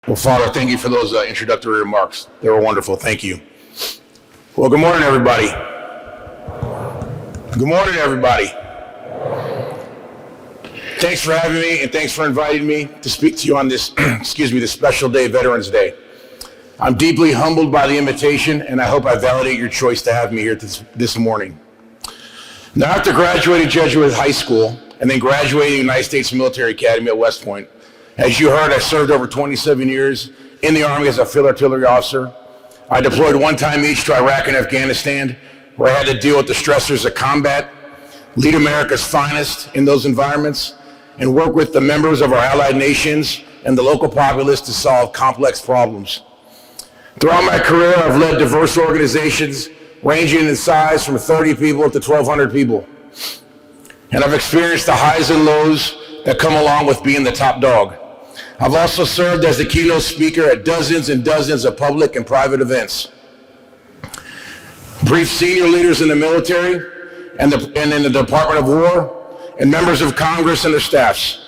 Well, Father, thank you for those introductory remarks. They were wonderful. Thank you. Well, good morning, everybody. Good morning, everybody. Thanks for having me, and thanks for inviting me to speak to you on this, this special day, Veterans Day. I'm deeply humbled by the invitation, and I hope I validate your choice to have me here this morning. Now, after graduating Jesuit high school and then graduating United States Military Academy at West Point, as you heard, I served over 27 years in the Army as a field artillery officer. I deployed one time each to Iraq and Afghanistan, where I had to deal with the stressors of combat, lead America's finest in those environments, and work with the members of our allied nations and the local populace to solve complex problems. Throughout my career, I've led diverse organizations ranging in size from 30 people to 1,200 people. And I've experienced the highs and lows that come along with being the top dog. I've also served as the keynote speaker at dozens and dozens of public and private events. Briefed senior leaders in the military and in the Department of War and members of Congress and their staffs.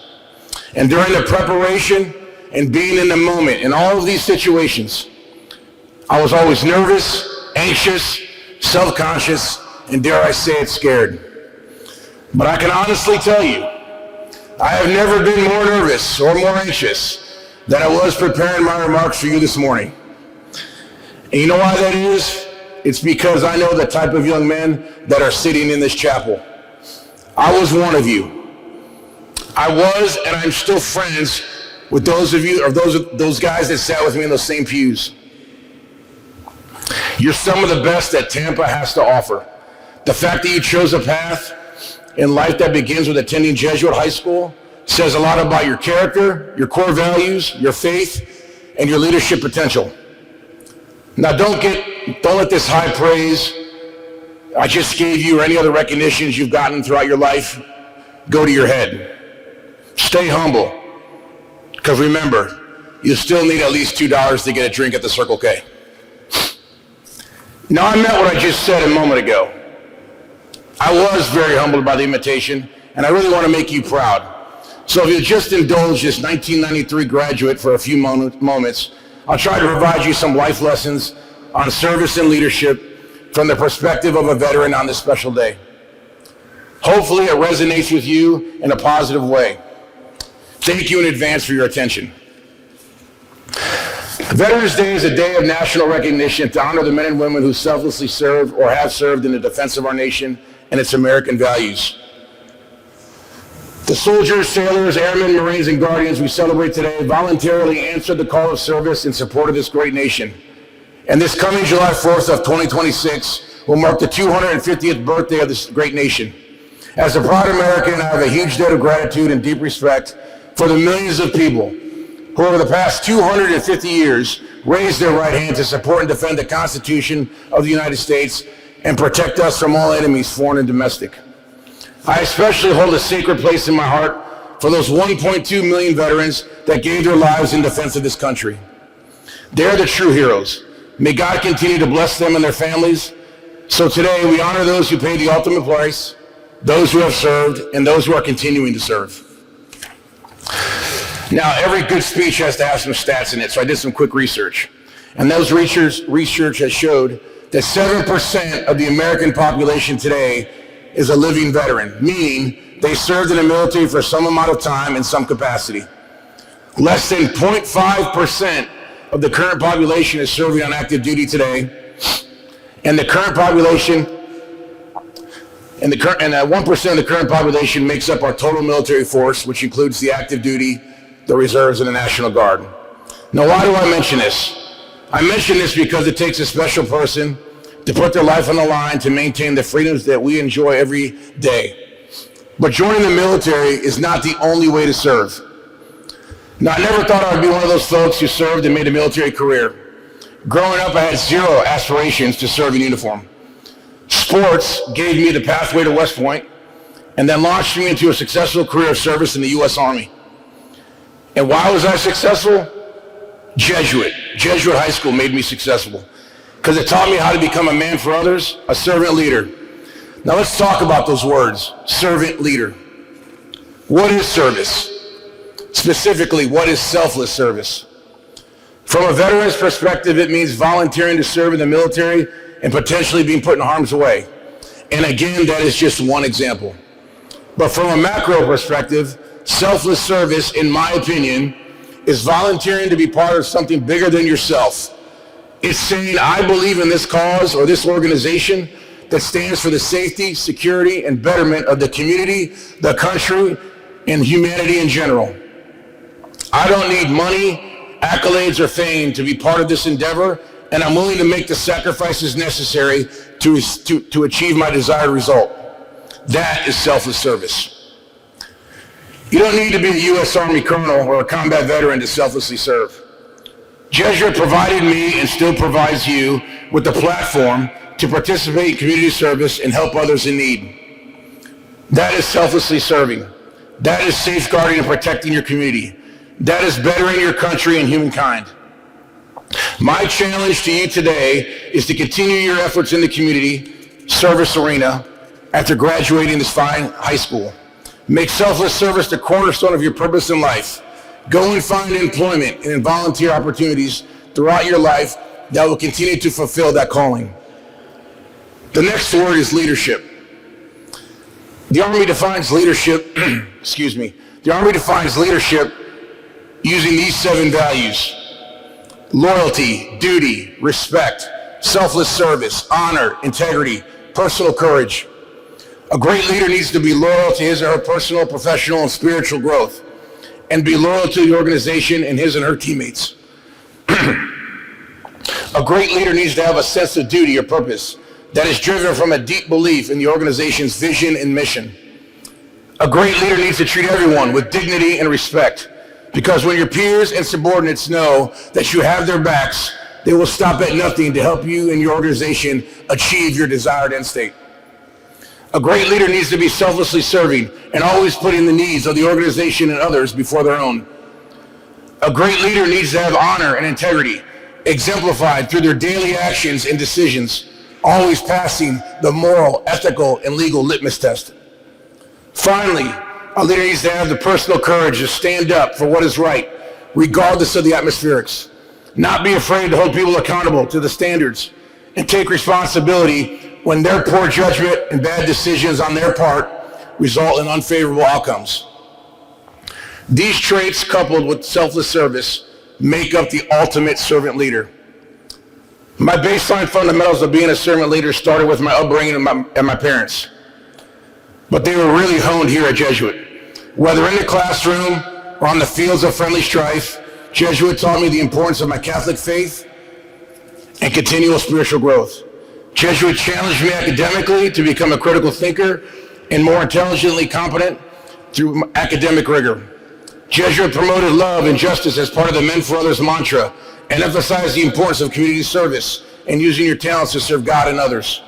And during the preparation and being in the moment in all of these situations, I was always nervous, anxious, self-conscious, and dare I say it, scared. But I can honestly tell you, I have never been more nervous or more anxious than I was preparing my remarks for you this morning. And you know why that is? It's because I know the type of young men that are sitting in this chapel. I was one of you. I was, and I'm still friends with those of you, or those guys that sat with me in those same pews. You're some of the best that Tampa has to offer. The fact that you chose a path in life that begins with attending Jesuit high school says a lot about your character, your core values, your faith, and your leadership potential. Now don't let this high praise I just gave you or any other recognitions you've gotten throughout your life go to your head. Stay humble, because remember, you still need at least $2 to get a drink at the Circle K. Now, I meant what I just said a moment ago. I was very humbled by the invitation, and I really want to make you proud. So if you just indulge this 1993 graduate for a few moments, I'll try to provide you some life lessons on service and leadership from the perspective of a veteran on this special day. Hopefully it resonates with you in a positive way. Thank you in advance for your attention. Veterans Day is a day of national recognition to honor the men and women who selflessly serve or have served in the defense of our nation and its American values. The soldiers, sailors, airmen, Marines, and Guardians we celebrate today voluntarily answered the call of service in support of this great nation. And this coming July 4th of 2026 will mark the 250th birthday of this great nation. As a proud American, I have a huge debt of gratitude and deep respect for the millions of people who over the past 250 years raised their right hand to support and defend the Constitution of the United States and protect us from all enemies, foreign and domestic. I especially hold a sacred place in my heart for those 1.2 million veterans that gave their lives in defense of this country. They're the true heroes. May God continue to bless them and their families. So today we honor those who paid the ultimate price, those who have served, and those who are continuing to serve. Now, every good speech has to have some stats in it, so I did some quick research. And those research has showed that 7% of the American population today is a living veteran, meaning they served in the military for some amount of time in some capacity. Less than 0.5% of the current population is serving on active duty today, and the current population, and 1% of the current population makes up our total military force, which includes the active duty, the reserves, and the National Guard. Now, why do I mention this? I mention this because it takes a special person to put their life on the line to maintain the freedoms that we enjoy every day. But joining the military is not the only way to serve. Now, I never thought I would be one of those folks who served and made a military career. Growing up, I had zero aspirations to serve in uniform. Sports gave me the pathway to West Point and then launched me into a successful career of service in the U.S. Army. And why was I successful? Jesuit high school made me successful because it taught me how to become a man for others, a servant leader. Now let's talk about those words, servant leader. What is service? Specifically, what is selfless service? From a veteran's perspective, it means volunteering to serve in the military and potentially being put in harm's way. And again, that is just one example. But from a macro perspective, selfless service, in my opinion, is volunteering to be part of something bigger than yourself. It's saying, I believe in this cause or this organization that stands for the safety, security, and betterment of the community, the country, and humanity in general. I don't need money, accolades, or fame to be part of this endeavor, and I'm willing to make the sacrifices necessary to achieve my desired result. That is selfless service. You don't need to be a U.S. Army colonel or a combat veteran to selflessly serve. Jesuit provided me and still provides you with the platform to participate in community service and help others in need. That is selflessly serving. That is safeguarding and protecting your community. That is bettering your country and humankind. My challenge to you today is to continue your efforts in the community service arena after graduating this fine high school. Make selfless service the cornerstone of your purpose in life. Go and find employment and volunteer opportunities throughout your life that will continue to fulfill that calling. The next word is leadership. The Army defines leadership, the Army defines leadership using these 7 values: loyalty, duty, respect, selfless service, honor, integrity, personal courage. A great leader needs to be loyal to his or her personal, professional, and spiritual growth, and be loyal to the organization and his and her teammates. A great leader needs to have a sense of duty or purpose that is driven from a deep belief in the organization's vision and mission. A great leader needs to treat everyone with dignity and respect, because when your peers and subordinates know that you have their backs, they will stop at nothing to help you and your organization achieve your desired end state. A great leader needs to be selflessly serving and always putting the needs of the organization and others before their own. A great leader needs to have honor and integrity, exemplified through their daily actions and decisions, always passing the moral, ethical, and legal litmus test. Finally, a leader needs to have the personal courage to stand up for what is right, regardless of the atmospherics. Not be afraid to hold people accountable to the standards and take responsibility when their poor judgment and bad decisions on their part result in unfavorable outcomes. These traits, coupled with selfless service, make up the ultimate servant leader. My baseline fundamentals of being a servant leader started with my upbringing and my parents, but they were really honed here at Jesuit. Whether in the classroom or on the fields of friendly strife, Jesuit taught me the importance of my Catholic faith and continual spiritual growth. Jesuit challenged me academically to become a critical thinker and more intelligently competent through academic rigor. Jesuit promoted love and justice as part of the Men for Others mantra and emphasized the importance of community service and using your talents to serve God and others.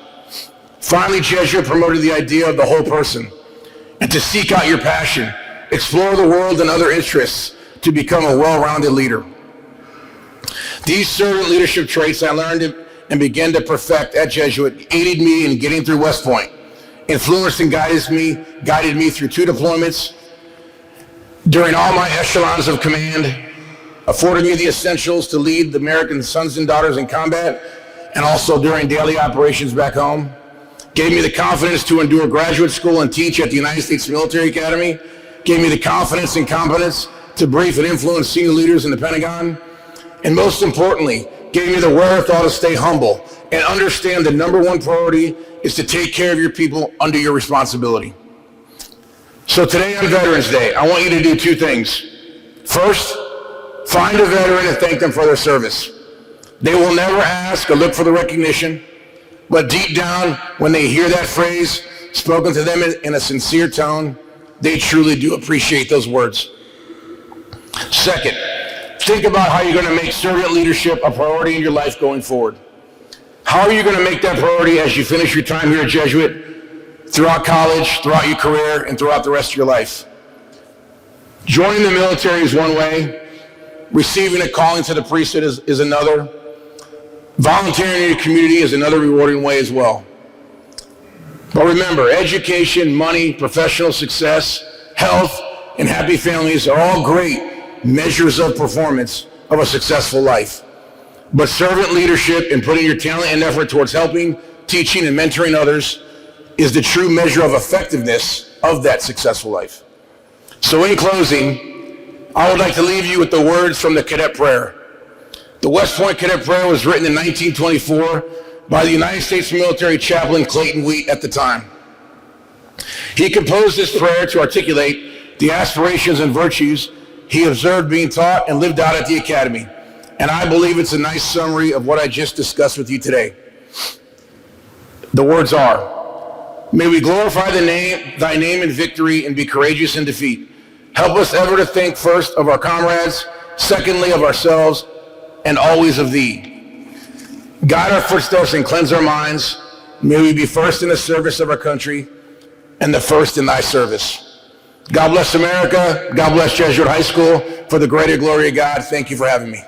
Finally, Jesuit promoted the idea of the whole person and to seek out your passion, explore the world and other interests to become a well-rounded leader. These servant leadership traits I learned and began to perfect at Jesuit aided me in getting through West Point, influenced and guided me through 2 deployments during all my echelons of command, afforded me the essentials to lead the American sons and daughters in combat, and also during daily operations back home, gave me the confidence to endure graduate school and teach at the United States Military Academy, gave me the confidence and competence to brief and influence senior leaders in the Pentagon, and most importantly, gave me the wherewithal to stay humble and understand the number 1 priority is to take care of your people under your responsibility. So today on Veterans Day, I want you to do 2 things. First, find a veteran and thank them for their service. They will never ask or look for the recognition, but deep down, when they hear that phrase spoken to them in a sincere tone, they truly do appreciate those words. Second, think about how you're going to make servant leadership a priority in your life going forward. How are you going to make that priority as you finish your time here at Jesuit, throughout college, throughout your career, and throughout the rest of your life? Joining the military is one way. Receiving a calling to the priesthood is another. Volunteering in your community is another rewarding way as well. But remember, education, money, professional success, health, and happy families are all great measures of performance, of a successful life. But servant leadership and putting your talent and effort towards helping, teaching, and mentoring others is the true measure of effectiveness of that successful life. So in closing, I would like to leave you with the words from the Cadet Prayer. The West Point Cadet Prayer was written in 1924 by the United States military chaplain Clayton Wheat at the time. He composed this prayer to articulate the aspirations and virtues he observed being taught and lived out at the Academy. And I believe it's a nice summary of what I just discussed with you today. The words are, may we glorify thy name in victory and be courageous in defeat. Help us ever to think first of our comrades, secondly of ourselves, and always of thee. Guide our footsteps and cleanse our minds. May we be first in the service of our country and the first in thy service. God bless America. God bless Jesuit High School. For the greater glory of God, thank you for having me.